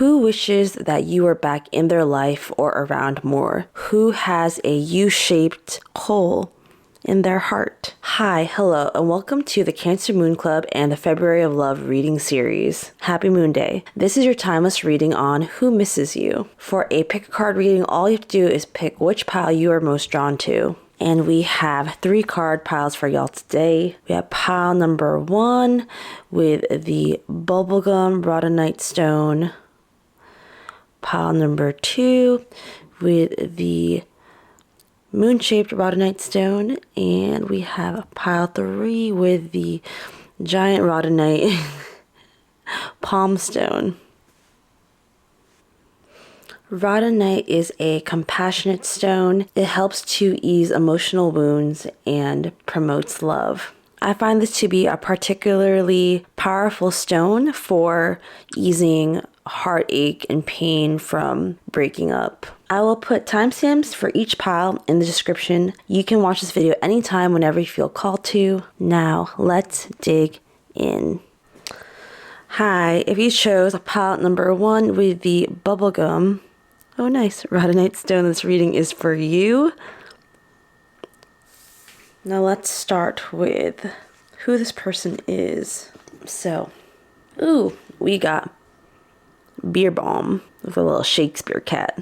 Who wishes that you were back in their life or around more? Who has a U-shaped hole in their heart? Hi, hello, and welcome to the Cancer Moon Club and the February of Love reading series. Happy Moon Day. This is your timeless reading on Who Misses You. For a pick a card reading, all you have to do is pick which pile you are most drawn to. And we have 3 card piles for y'all today. We have pile number 1 with the Bubblegum Rhodonite Stone. Pile number 2 with the Moon-shaped Rhodonite Stone. And we have pile 3 with the Giant Rhodonite Palm Stone. Rhodonite is a compassionate stone. It helps to ease emotional wounds and promotes love. I find this to be a particularly powerful stone for easing heartache and pain from breaking up. I will put timestamps for each pile in the description. You can watch this video anytime, whenever you feel called to. Now, let's dig in. Hi, if you chose pile number 1 with the Bubblegum, oh nice, Rhodonite Stone, this reading is for you. Now let's start with who this person is. So, we got Beer Balm with a little Shakespeare cat.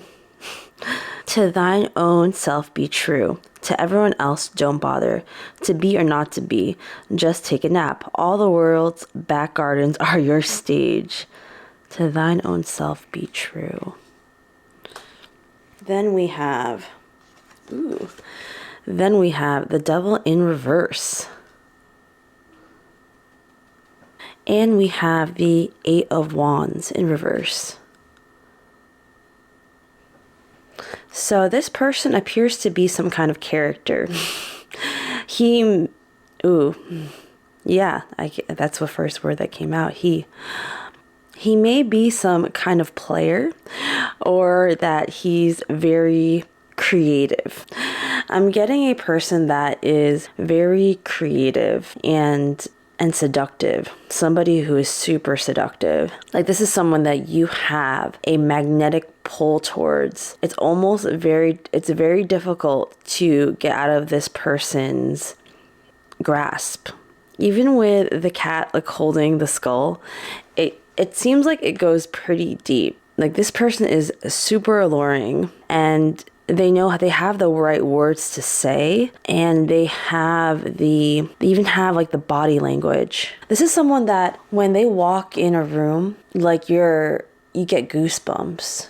To thine own self be true. To everyone else don't bother. To be or not to be, just take a nap. All the world's back gardens are your stage. To thine own self be true. Then we have the Devil in reverse. And we have the 8 of Wands in reverse. So this person appears to be some kind of character. That's the first word that came out. He may be some kind of player, or that he's very creative. I'm getting a person that is very creative and seductive. Somebody who is super seductive. Like, this is someone that you have a magnetic pull towards. It's very difficult to get out of this person's grasp. Even with the cat like holding the skull, it seems like it goes pretty deep. Like, this person is super alluring, and they have the right words to say, and they even have like the body language. This is someone that when they walk in a room, like you get goosebumps.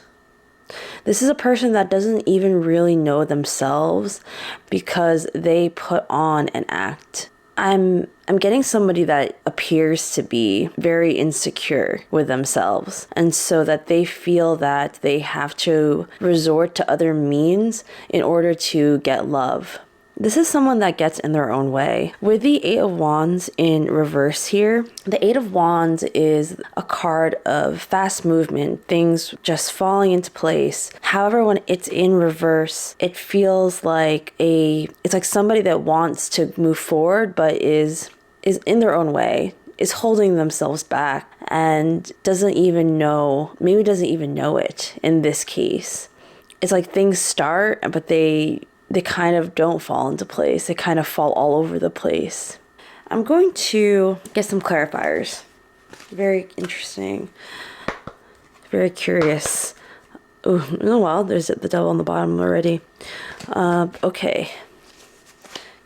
This is a person that doesn't even really know themselves because they put on an act. I'm getting somebody that appears to be very insecure with themselves, and so that they feel that they have to resort to other means in order to get love. This is someone that gets in their own way. With the 8 of Wands in reverse here, the 8 of Wands is a card of fast movement, things just falling into place. However, when it's in reverse, it feels like it's like somebody that wants to move forward but is in their own way, is holding themselves back, and doesn't even know it in this case. It's like things start, but they kind of don't fall into place. They kind of fall all over the place. I'm going to get some clarifiers. Very interesting. Very curious. Oh, well, there's the Devil on the bottom already. Okay.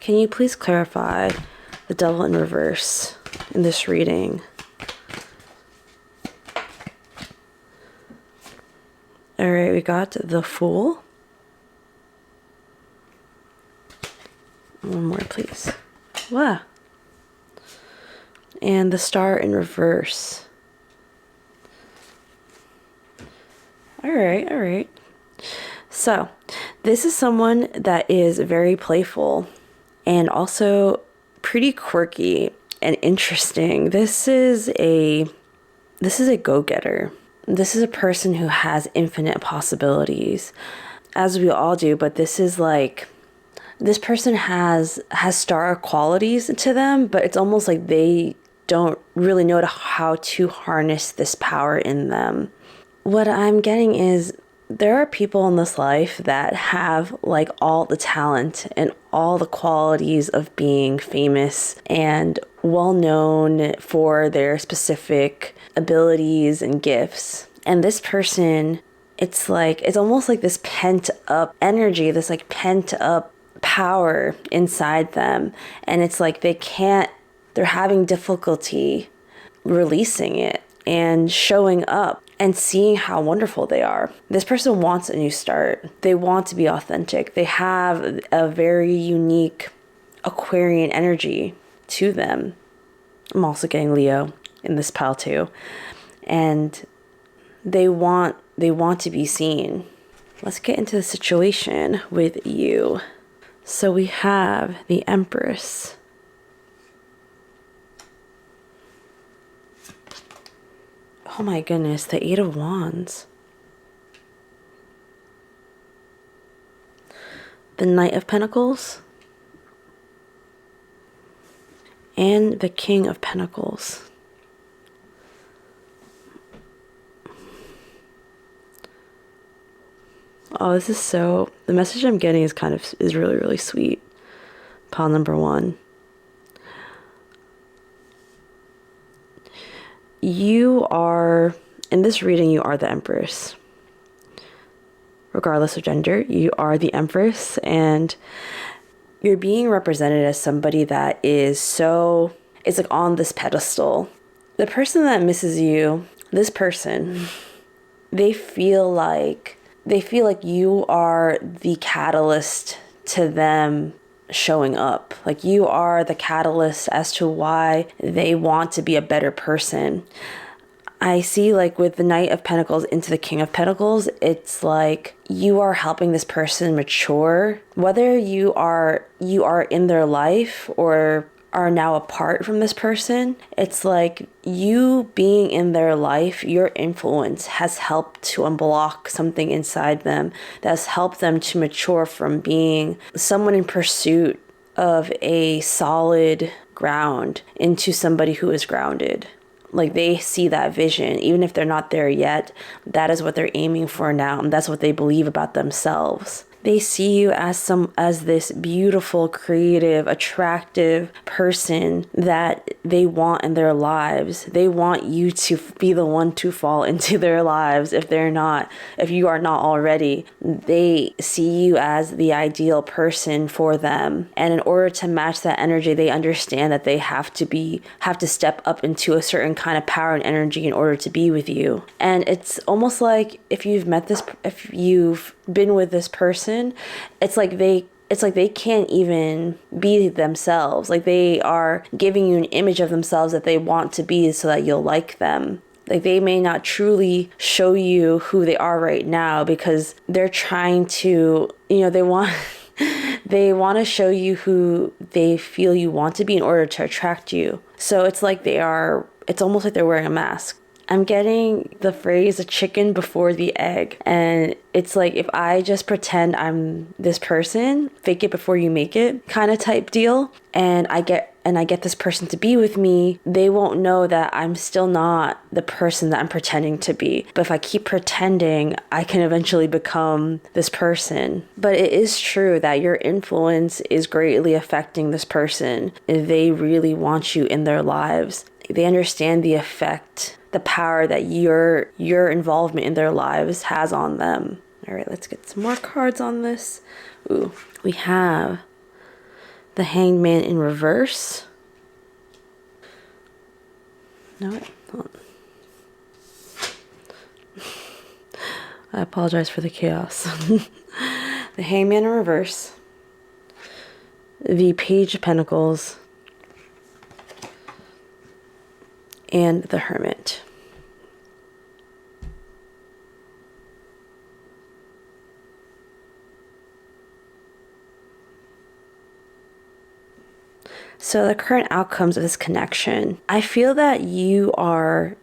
Can you please clarify the Devil in reverse in this reading? All right, we got the Fool. One more, please. Wow. And the Star in reverse. All right. So, this is someone that is very playful and also pretty quirky and interesting. This is a go-getter. This is a person who has infinite possibilities, as we all do, but this person has star qualities to them, but it's almost like they don't really know how to harness this power in them. what I'm getting is there are people in this life that have like all the talent and all the qualities of being famous and well known for their specific abilities and gifts. And this person, it's almost like this pent up energy, this like pent up power inside them. And it's like they're having difficulty releasing it and showing up and seeing how wonderful they are. This person wants a new start. They want to be authentic. They have a very unique Aquarian energy to them. I'm also getting Leo in this pile too. And they want to be seen. Let's get into the situation with you. So we have the Empress. Oh my goodness, the Eight of Wands. The Knight of Pentacles. And the King of Pentacles. Oh, the message I'm getting is really, really sweet. Pile number 1. In this reading, you are the Empress. Regardless of gender, you are the Empress, and you're being represented as somebody that is like on this pedestal. The person that misses you, this person, they feel like you are the catalyst to them showing up. Like you are the catalyst as to why they want to be a better person. I see like with the Knight of Pentacles into the King of Pentacles, it's like you are helping this person mature. Whether you are in their life or are now apart from this person, it's like you being in their life, your influence has helped to unblock something inside them that's helped them to mature from being someone in pursuit of a solid ground into somebody who is grounded. Like they see that vision, even if they're not there yet, that is what they're aiming for now, and that's what they believe about themselves. They see you as this beautiful, creative, attractive person that they want in their lives. They want you to be the one to fall into their lives if you are not already. They see you as the ideal person for them. And in order to match that energy, they understand that they have to step up into a certain kind of power and energy in order to be with you. And it's almost like if you've been with this person, it's like they can't even be themselves. Like they are giving you an image of themselves that they want to be so that you'll like them. Like they may not truly show you who they are right now because they're trying to, they want to show you who they feel you want to be in order to attract you. So it's almost like they're wearing a mask. I'm getting the phrase "a chicken before the egg," and it's like if I just pretend I'm this person, fake it before you make it kind of type deal, and I get this person to be with me, they won't know that I'm still not the person that I'm pretending to be. But if I keep pretending, I can eventually become this person. But it is true that your influence is greatly affecting this person. They really want you in their lives. They understand the effect, the power that your involvement in their lives has on them. All right, let's get some more cards on this. Ooh, we have the Hanged Man in reverse. No, wait, hold on. I apologize for the chaos. The Hanged Man in reverse. The Page of Pentacles. And the Hermit. So the current outcomes of this connection, I feel that you are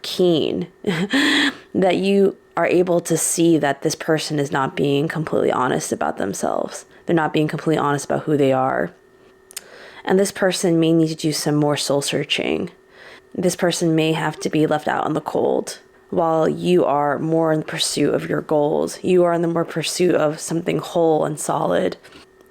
keen, that you are able to see that this person is not being completely honest about themselves. They're not being completely honest about who they are. And this person may need to do some more soul searching. This person may have to be left out in the cold while you are more in pursuit of your goals. You are in the more pursuit of something whole and solid.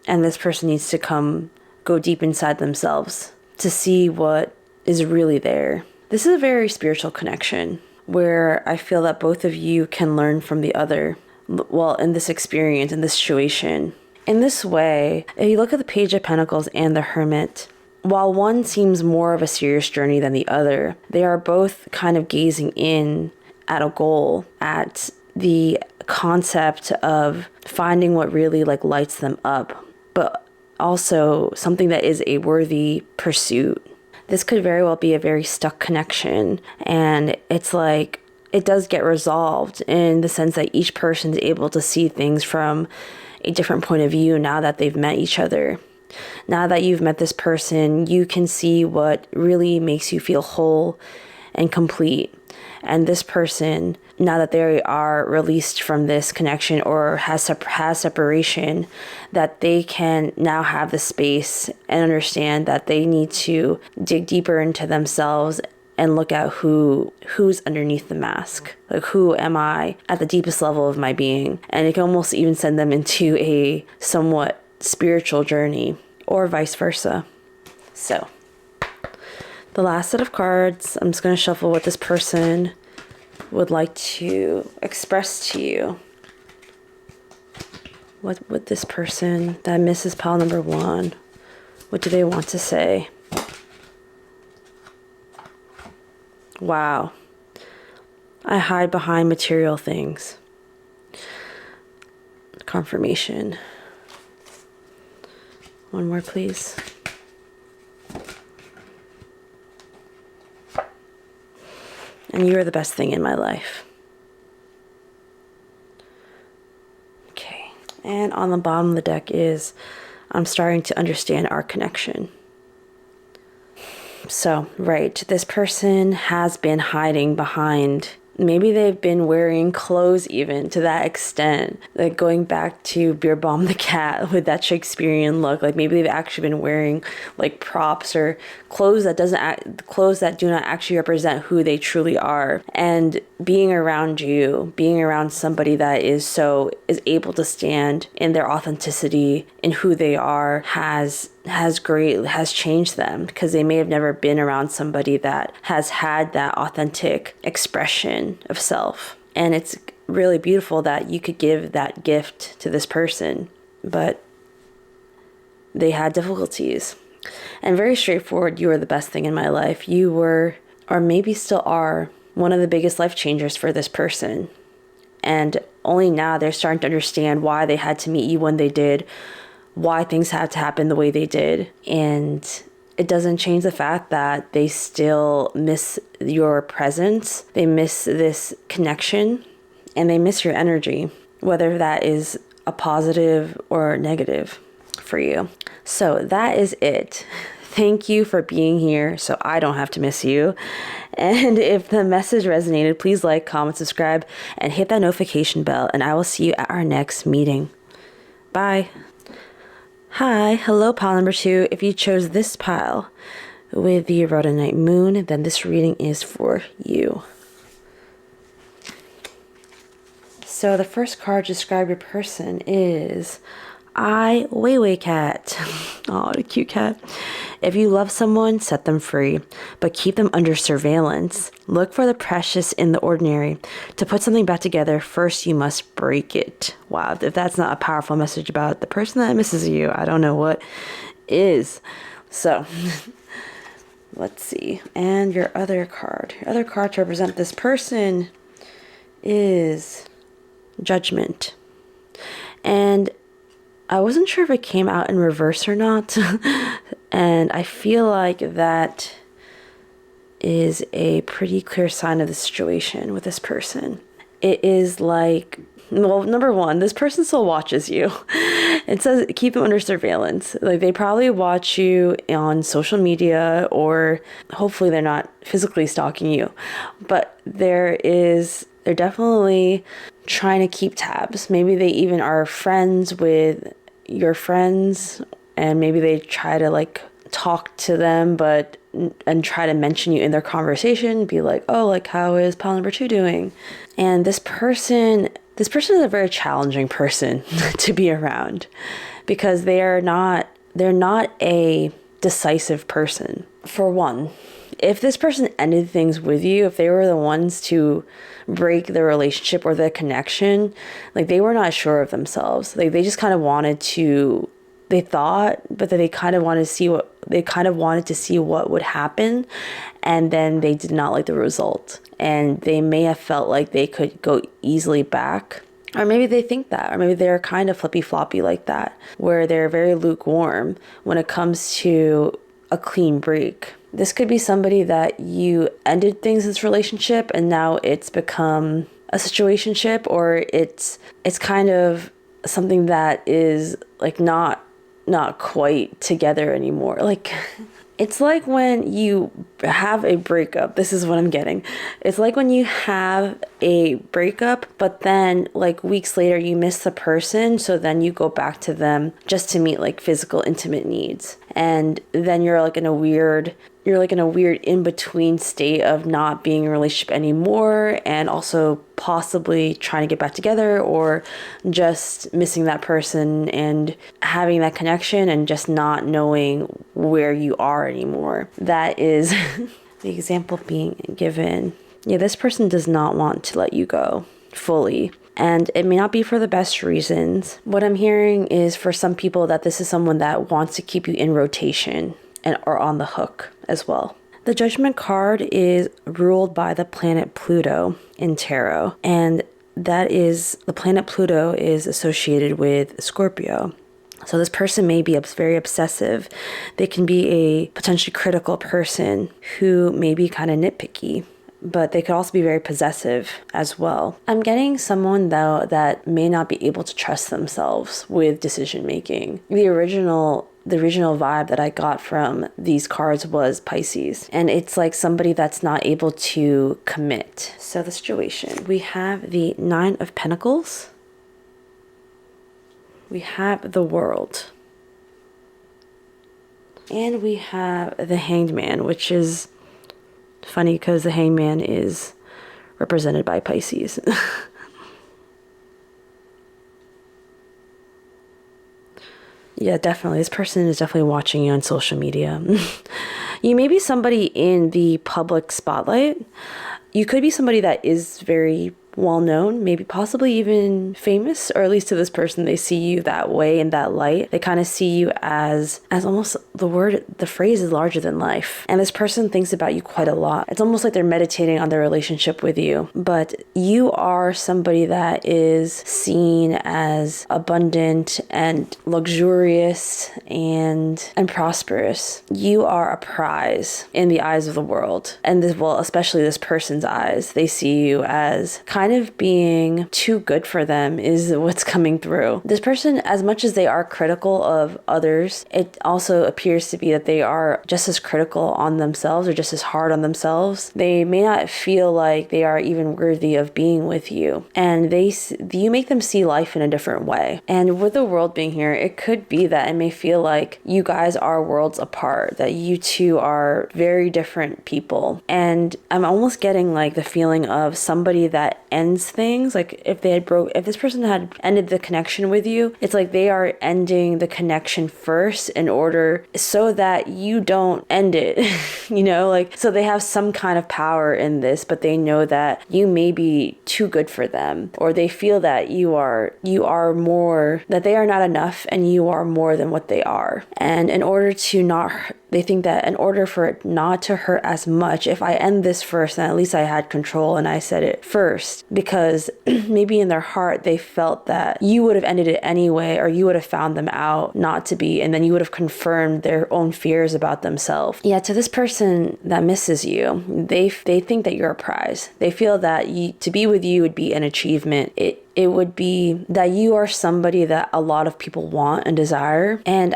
And this person needs to go deep inside themselves to see what is really there. This is a very spiritual connection where I feel that both of you can learn from the other. Well, in this experience, in this situation. In this way, if you look at the Page of Pentacles and the Hermit, while one seems more of a serious journey than the other, they are both kind of gazing in at a goal, at the concept of finding what really like lights them up, but also something that is a worthy pursuit. This could very well be a very stuck connection, and it's like it does get resolved in the sense that each person is able to see things from a different point of view now that they've met each other. Now that you've met this person, you can see what really makes you feel whole and complete. And this person, now that they are released from this connection or has separation, that they can now have the space and understand that they need to dig deeper into themselves and look at who's underneath the mask. Like, who am I at the deepest level of my being? And it can almost even send them into a somewhat spiritual journey, or vice versa. So, the last set of cards, I'm just going to shuffle what this person would like to express to you. What would this person that misses pile number 1, what do they want to say? Wow. I hide behind material things. Confirmation. One more, please. And you are the best thing in my life. Okay. And on the bottom of the deck is, I'm starting to understand our connection. So, right, this person has been hiding behind, maybe they've been wearing clothes even to that extent, like going back to Beer Bomb the Cat with that Shakespearean look. Like maybe they've actually been wearing like props or clothes that do not actually represent who they truly are. And being around you, being around somebody that is able to stand in their authenticity in who they are has changed them, because they may have never been around somebody that has had that authentic expression of self. And it's really beautiful that you could give that gift to this person, but they had difficulties. And very straightforward, you are the best thing in my life. You were, or maybe still are, one of the biggest life changers for this person. And only now they're starting to understand why they had to meet you when they did, why things had to happen the way they did. And it doesn't change the fact that they still miss your presence. They miss this connection, and they miss your energy, whether that is a positive or negative for you. So that is it. Thank you for being here so I don't have to miss you. And if the message resonated, please like, comment, subscribe, and hit that notification bell, and I will see you at our next meeting. Bye. Hi, hello pile number 2. If you chose this pile with the Rhodonite moon, then this reading is for you. So the first card to describe your person is Waite cat. Oh, a cute cat. If you love someone, set them free, but keep them under surveillance. Look for the precious in the ordinary. To put something back together, first you must break it. Wow, if that's not a powerful message about the person that misses you, I don't know what is. So, let's see. And your other card. Your other card to represent this person is Judgment. And I wasn't sure if it came out in reverse or not. And I feel like that is a pretty clear sign of the situation with this person. It is like, well, number one, this person still watches you. It says keep them under surveillance. Like they probably watch you on social media, or hopefully they're not physically stalking you. But they're definitely trying to keep tabs. Maybe they even are friends with your friends, and maybe they try to like talk to them, and try to mention you in their conversation, be like, oh, like, how is pile number 2 doing? And this person is a very challenging person to be around, because they're not a decisive person. For one, if this person ended things with you, if they were the ones to break the relationship or the connection, like, they were not sure of themselves. Like, they just kind of wanted to, they thought, but then they kind of wanted to see what would happen, and then they did not like the result, and they may have felt like they could go easily back. Or maybe they think that, or maybe they're kind of flippy-floppy like that, where they're very lukewarm when it comes to a clean break. This could be somebody that you ended things in this relationship, and now it's become a situationship, or it's kind of something that is like not quite together anymore. Like, it's like when you have a breakup. This is what I'm getting. It's like when you have a breakup, but then like weeks later you miss the person, so then you go back to them just to meet like physical intimate needs. And then you're like in a weird in-between state of not being in a relationship anymore, and also possibly trying to get back together, or just missing that person and having that connection and just not knowing where you are anymore. That is the example being given. Yeah, this person does not want to let you go fully. And it may not be for the best reasons. What I'm hearing is, for some people, that this is someone that wants to keep you in rotation and are on the hook as well. The Judgment card is ruled by the planet Pluto in tarot, and that is, the planet Pluto is associated with Scorpio. So this person may be very obsessive. They can be a potentially critical person who may be kind of nitpicky, but they could also be very possessive as well. I'm getting someone, though, that may not be able to trust themselves with decision making. The original vibe that I got from these cards was Pisces, and it's like somebody that's not able to commit. So the situation, we have the 9 of Pentacles, we have the World, and we have the Hanged Man, which is funny because the Hanged Man is represented by Pisces. Yeah, definitely. This person is definitely watching you on social media. You may be somebody in the public spotlight. You could be somebody that is very well known, maybe possibly even famous, or at least to this person, they see you that way, in that light. They kind of see you as almost, the phrase is larger than life. And this person thinks about you quite a lot. It's almost like they're meditating on their relationship with you. But you are somebody that is seen as abundant and luxurious and prosperous. You are a prize in the eyes of the world. And this, well, especially this person's eyes. They see you as kind of being too good for them, is what's coming through. This person, as much as they are critical of others, it also appears to be that they are just as critical on themselves, or just as hard on themselves. They may not feel like they are even worthy of being with you, and you make them see life in a different way. And with the World being here, it could be that it may feel like you guys are worlds apart, that you two are very different people. And I'm almost getting like the feeling of somebody that ends things. Like if this person had ended the connection with you, it's like they are ending the connection first in order so that you don't end it. Like, so they have some kind of power in this, but they know that you may be too good for them, or they feel that you are more, that they are not enough and you are more than what they are. And they think that in order for it not to hurt as much, if I end this first, then at least I had control and I said it first. Because maybe in their heart, they felt that you would have ended it anyway, or you would have found them out not to be, and then you would have confirmed their own fears about themselves. Yeah, to this person that misses you, they think that you're a prize. They feel that to be with you would be an achievement. It would be that you are somebody that a lot of people want and desire. And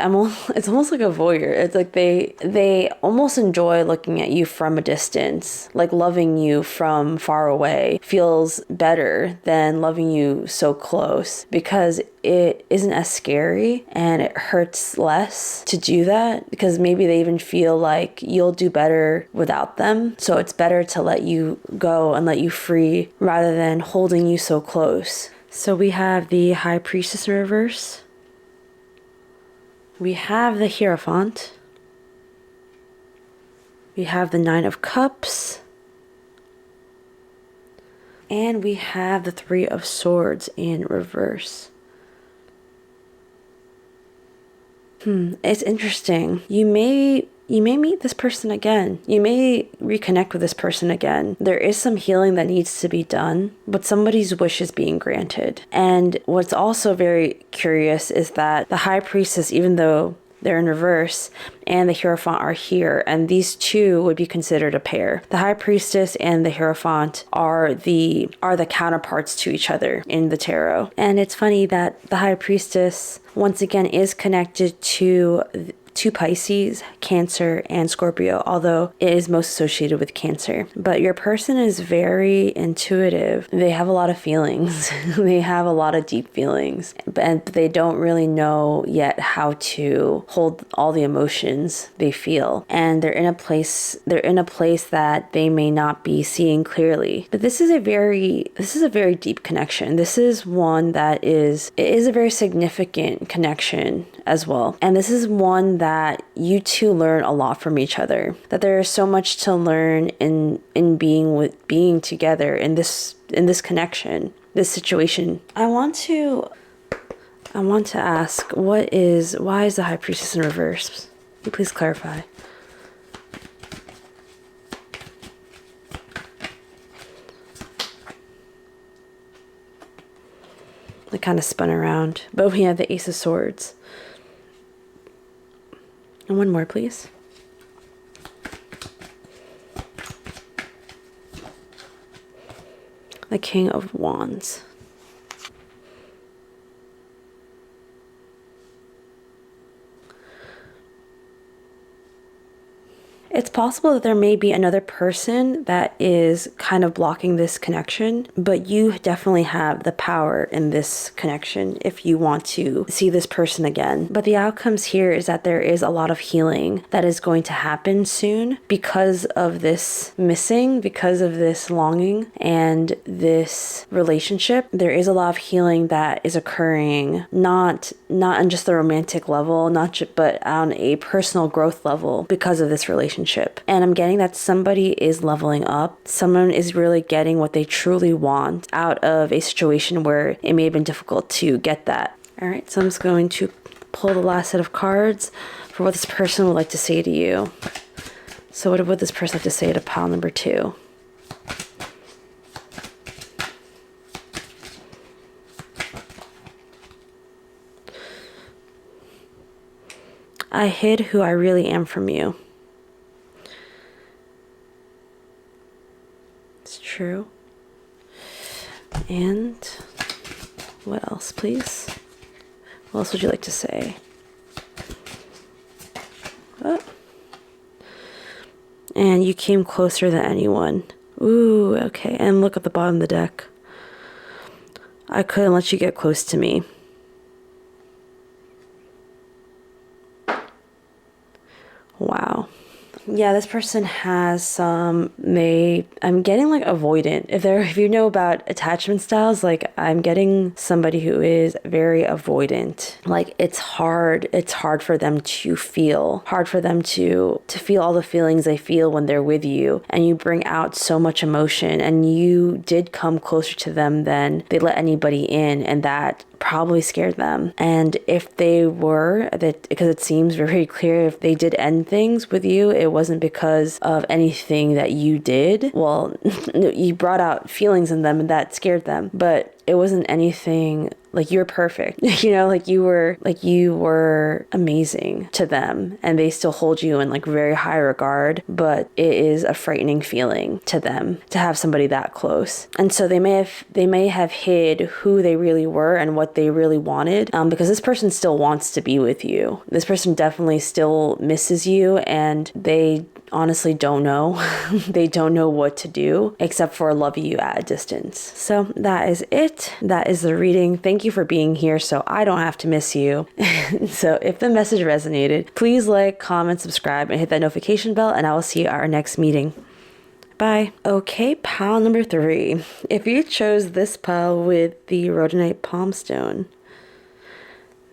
it's almost like a voyeur. It's like they almost enjoy looking at you from a distance. Like loving you from far away feels better than loving you so close, because it isn't as scary and it hurts less to do that, because maybe they even feel like you'll do better without them. So it's better to let you go and let you free rather than holding you so close. So we have the High Priestess in reverse. We have the Hierophant. We have the Nine of Cups. And we have the Three of Swords in reverse. It's interesting. You may meet this person again. You may reconnect with this person again. There is some healing that needs to be done, but somebody's wish is being granted. And what's also very curious is that the High Priestess, even though they're in reverse, and the Hierophant are here, and these two would be considered a pair. The High Priestess and the Hierophant are the counterparts to each other in the tarot. And it's funny that the High Priestess once again is connected to Pisces, Cancer, and Scorpio, although it is most associated with Cancer. But your person is very intuitive. They have a lot of feelings. They have a lot of deep feelings, and they don't really know yet how to hold all the emotions they feel. And they're in a place that they may not be seeing clearly. But this is a very deep connection. This is one that is a very significant connection as well. And this is one that you two learn a lot from each other. That there is so much to learn in being together in this connection, this situation. I want to ask, why is the High Priestess in reverse? Can you please clarify? It kind of spun around, but we have the Ace of Swords. And one more, please. The King of Wands. It's possible that there may be another person that is kind of blocking this connection, but you definitely have the power in this connection if you want to see this person again. But the outcomes here is that there is a lot of healing that is going to happen soon because of this missing, because of this longing and this relationship. There is a lot of healing that is occurring, not on just the romantic level, but on a personal growth level because of this relationship. And I'm getting that somebody is leveling up. Someone is really getting what they truly want out of a situation where it may have been difficult to get that. All right, so I'm just going to pull the last set of cards for what this person would like to say to you. So what would this person like to say to pile number 2? I hid who I really am from you. True. And what else, please? What else would you like to say? What? And you came closer than anyone. Ooh, okay. And look at the bottom of the deck. I couldn't let you get close to me. Wow. Yeah, this person has some, I'm getting like avoidant. If you know about attachment styles, like I'm getting somebody who is very avoidant. Like it's hard for them to feel all the feelings they feel when they're with you. And you bring out so much emotion, and you did come closer to them than they let anybody in, and that probably scared them. And if they were, because it seems very clear, if they did end things with you, it wasn't because of anything that you did. Well, you brought out feelings in them and that scared them, but it wasn't anything like you're perfect, like you were amazing to them, and they still hold you in like very high regard, but it is a frightening feeling to them to have somebody that close. And so they may have hid who they really were and what they really wanted, because this person still wants to be with you. This person definitely still misses you, and they honestly don't know. They don't know what to do except for love you at a distance. So that is it. That is the reading. Thank you for being here so I don't have to miss you. So if the message resonated, please like, comment, subscribe, and hit that notification bell, and I will see you at our next meeting. Bye. Okay, pile number 3. If you chose this pile with the rhodonite palmstone,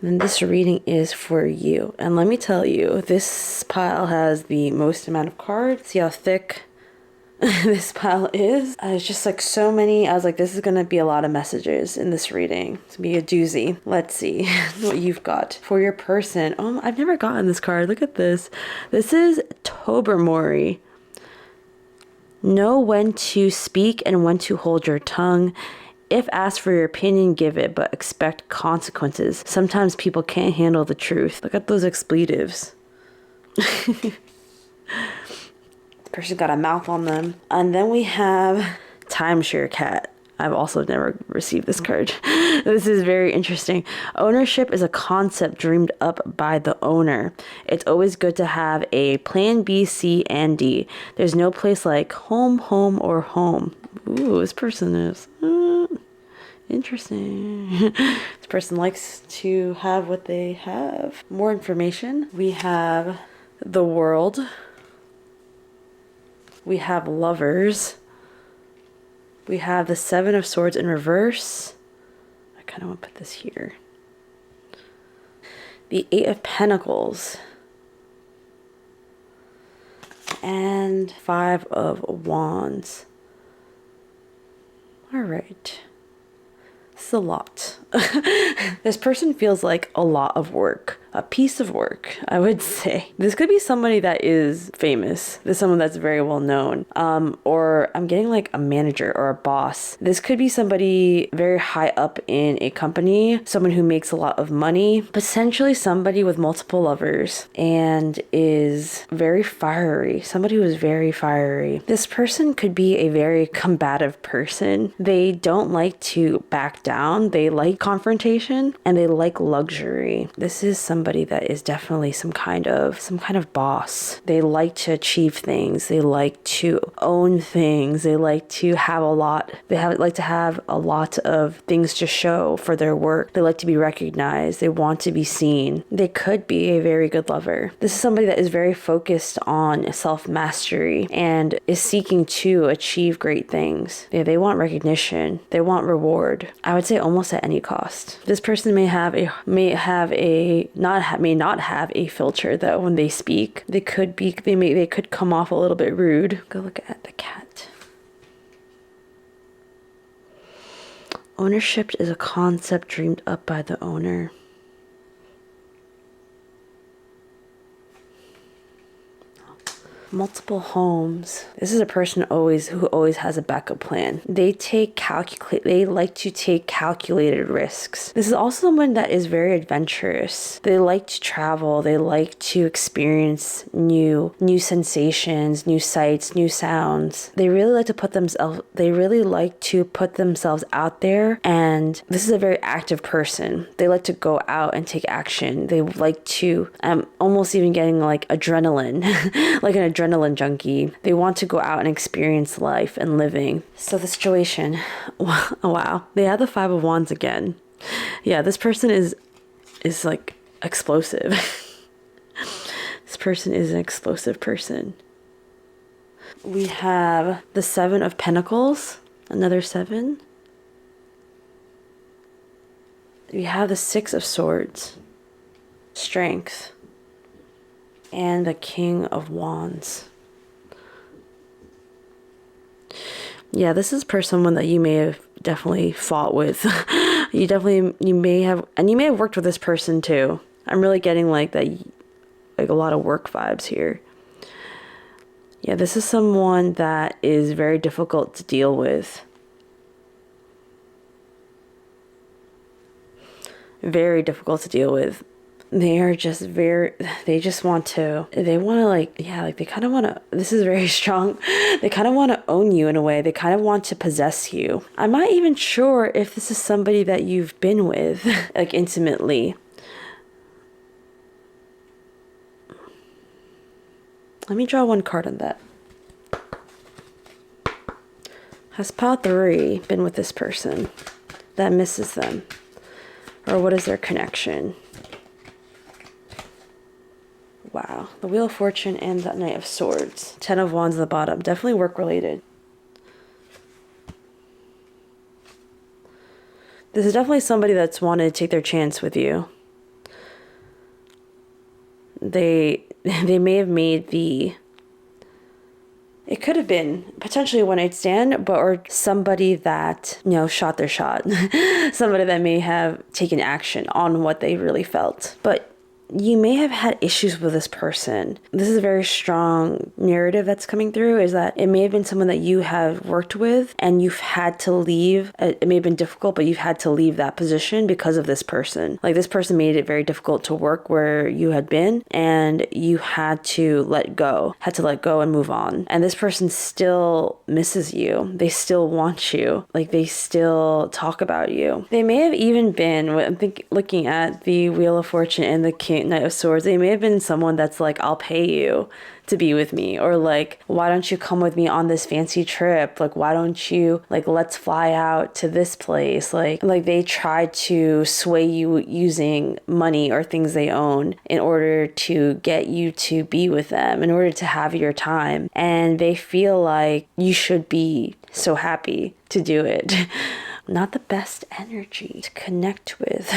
then this reading is for you. And let me tell you, this pile has the most amount of cards. See how thick this pile is? It's just like so many. I was like, this is going to be a lot of messages in this reading. It's going to be a doozy. Let's see what you've got for your person. Oh, I've never gotten this card. Look at this. This is Tobermory. Know when to speak and when to hold your tongue. If asked for your opinion, give it, but expect consequences. Sometimes people can't handle the truth. Look at those expletives. This person's got a mouth on them. And then we have Timeshare Cat. I've also never received this card. This is very interesting. Ownership is a concept dreamed up by the owner. It's always good to have a plan B, C, and D. There's no place like home, home, or home. Ooh, this person is interesting. This person likes to have what they have. More information. We have the World. We have Lovers. We have the 7 of Swords in reverse. I kind of want to put this here. The 8 of Pentacles. And 5 of Wands. All right. This is a lot. This person feels like a lot of work. A piece of work, I would say. This could be somebody that is famous. This is someone that's very well known. Or I'm getting like a manager or a boss. This could be somebody very high up in a company, someone who makes a lot of money, potentially somebody with multiple lovers and is very fiery. Somebody who is very fiery. This person could be a very combative person. They don't like to back down. They like confrontation and they like luxury. This is somebody that is definitely some kind of boss. They like to achieve things. They like to own things. They like to have a lot. Like to have a lot of things to show for their work. They like to be recognized. They want to be seen. They could be a very good lover. This is somebody that is very focused on self-mastery and is seeking to achieve great things. They want recognition. They want reward. I would say almost at any cost. This person may not have a filter though when they speak. They could come off a little bit rude. Go look at the cat. Ownership is a concept dreamed up by the owner. Multiple homes. This is a person who always has a backup plan. They like to take calculated risks. This is also someone that is very adventurous. They like to travel. They like to experience new sensations, new sights, new sounds. They really like to put themselves out there, and this is a very active person. They like to go out and take action. They like to almost even getting like adrenaline, like an adrenaline junkie. They want to go out and experience life and living. So the situation, wow, they have the 5 of Wands again. Yeah, this person is like explosive. This person is an explosive person. We have the 7 of Pentacles, another 7. We have the 6 of Swords, Strength, and the King of Wands. Yeah, this is someone that you may have definitely fought with. you may have worked with this person too. I'm really getting like that, like a lot of work vibes here. Yeah, this is someone that is very difficult to deal with. Very difficult to deal with. They want to this is very strong. They kind of want to own you in a way. They kind of want to possess you. I'm not even sure if this is somebody that you've been with, like intimately. Let me draw one card on that. Has pile 3 been with this person that misses them? Or what is their connection? Wow. The Wheel of Fortune and the Knight of Swords. 10 of Wands at the bottom. Definitely work related. This is definitely somebody that's wanted to take their chance with you. They may have made the... It could have been potentially a one-night stand, but or somebody that, you know, shot their shot. Somebody that may have taken action on what they really felt. But you may have had issues with this person. This is a very strong narrative that's coming through, is that it may have been someone that you have worked with and you've had to leave. It may have been difficult, but you've had to leave that position because of this person. Like, this person made it very difficult to work where you had been, and you had to let go and move on. And this person still misses you. They still want you. Like, they still talk about you. They may have even been, I'm looking at the Wheel of Fortune and the Knight of Swords, they may have been someone that's like, I'll pay you to be with me, or like, why don't you come with me on this fancy trip? Like, why don't you, like, let's fly out to this place? Like they tried to sway you using money or things they own in order to get you to be with them, in order to have your time. And they feel like you should be so happy to do it. Not the best energy to connect with.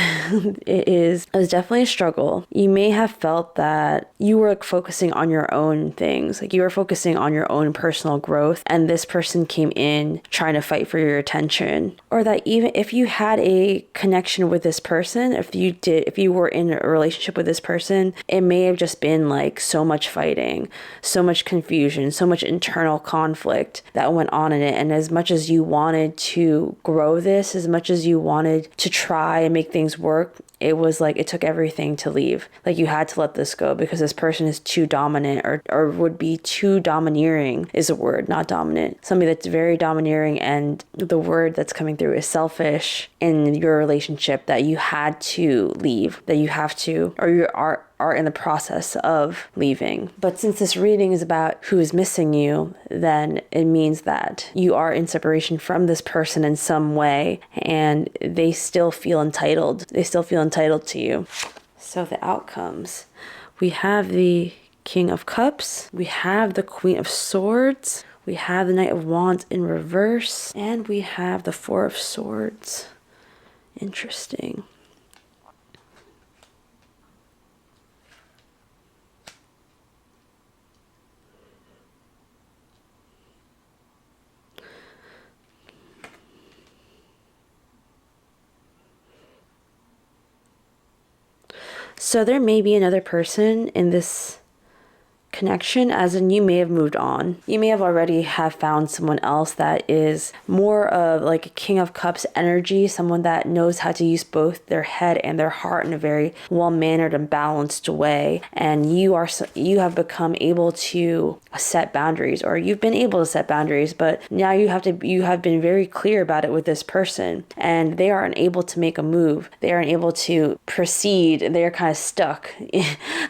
It was definitely a struggle. You may have felt that you were like focusing on your own things, like you were focusing on your own personal growth, and this person came in trying to fight for your attention. Or that even if you had a connection with this person, if you were in a relationship with this person, it may have just been like so much fighting, so much confusion, so much internal conflict that went on in it. And as much as you wanted to grow this, as much as you wanted to try and make things work, it was like it took everything to leave. Like, you had to let this go because this person is too dominant, or would be too domineering is a word, not dominant. Somebody that's very domineering, and the word that's coming through is selfish in your relationship, that you had to leave, that you have to, or you are in the process of leaving. But since this reading is about who is missing you, then it means that you are in separation from this person in some way, and they still feel entitled. They still feel entitled to you. So the outcomes. We have the King of Cups. We have the Queen of Swords. We have the Knight of Wands in reverse. And we have the Four of Swords. Interesting. So there may be another person in this connection, as in you may have moved on. You may have already have found someone else that is more of like a King of Cups energy, someone that knows how to use both their head and their heart in a very well-mannered and balanced way. And you have become able to set boundaries, or you've been able to set boundaries, but now you have been very clear about it with this person, and they are unable to make a move. They are unable to proceed. They are kind of stuck.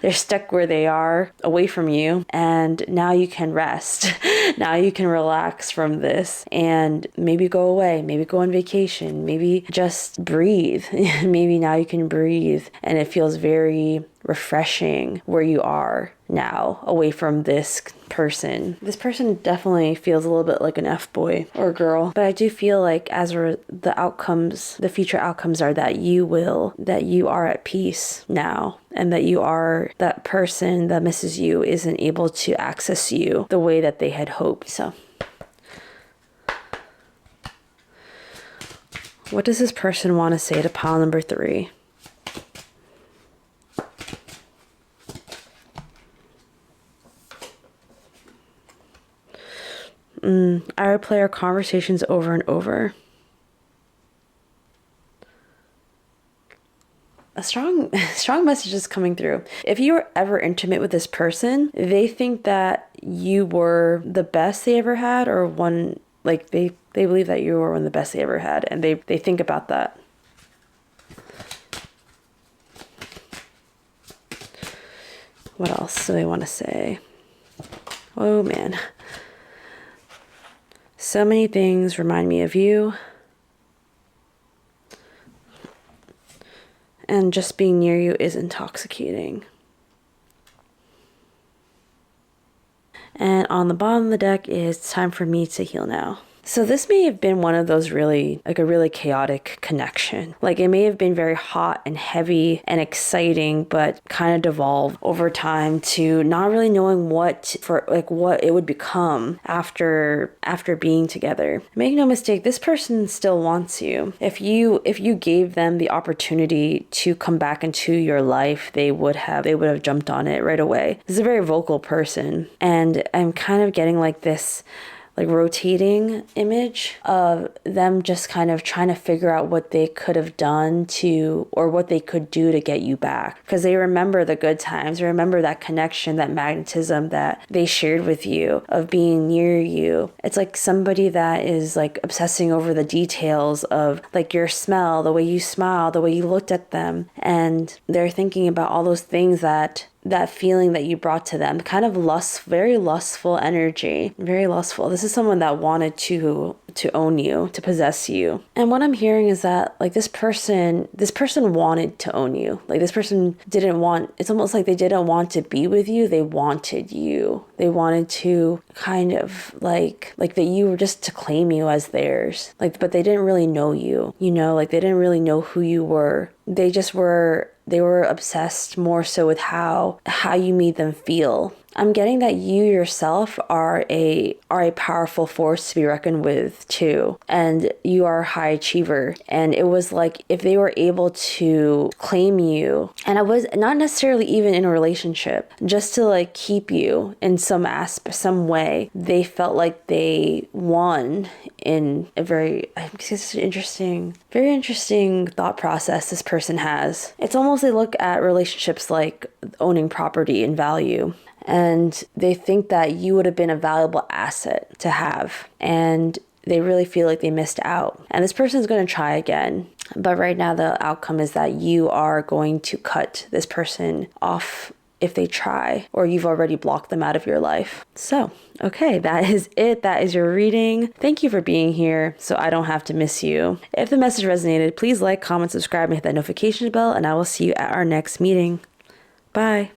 They're stuck where they are, away from you, and now you can rest. Now you can relax from this and maybe go away, maybe go on vacation, maybe just breathe. Maybe now you can breathe, and it feels very refreshing where you are now, away from this person. This person definitely feels a little bit like an F-boy or girl, but I do feel like the future outcomes are that you are at peace now, and that that person that misses you isn't able to access you the way that they had hoped. So what does this person want to say to pile number 3? I replay our conversations over and over. A strong message is coming through. If you were ever intimate with this person, they think that you were the best they ever had, or one, like they believe that you were one of the best they ever had, and they think about that. What else do they want to say? Oh man. So many things remind me of you. And just being near you is intoxicating. And on the bottom of the deck is time for me to heal now. So this may have been one of those really, like a really chaotic connection. Like it may have been very hot and heavy and exciting, but kind of devolved over time to not really knowing what it would become after being together. Make no mistake, this person still wants you. If you gave them the opportunity to come back into your life, they would have jumped on it right away. This is a very vocal person, and I'm kind of getting like this like rotating image of them just kind of trying to figure out what they could have done to, or what they could do to get you back. Because they remember the good times, they remember that connection, that magnetism that they shared with you of being near you. It's like somebody that is like obsessing over the details of like your smell, the way you smile, the way you looked at them. And they're thinking about all those things that feeling that you brought to them, kind of very lustful energy, very lustful. This is someone that wanted to own you, to possess you. And what I'm hearing is that like this person wanted to own you. Like this person it's almost like they didn't want to be with you. They wanted you. They wanted to kind of like that you were just to claim you as theirs. Like, but they didn't really know you, like they didn't really know who you were. They were obsessed more so with how you made them feel. I'm getting that you yourself are a powerful force to be reckoned with too. And you are a high achiever. And it was like if they were able to claim you, and I was not necessarily even in a relationship, just to like keep you in some way, they felt like they won in a very interesting thought process this person has. It's almost they look at relationships like owning property and value. And they think that you would have been a valuable asset to have. And they really feel like they missed out. And this person is going to try again. But right now the outcome is that you are going to cut this person off if they try, or you've already blocked them out of your life. So, okay, that is it. That is your reading. Thank you for being here so I don't have to miss you. If the message resonated, please like, comment, subscribe, and hit that notification bell, and I will see you at our next meeting. Bye.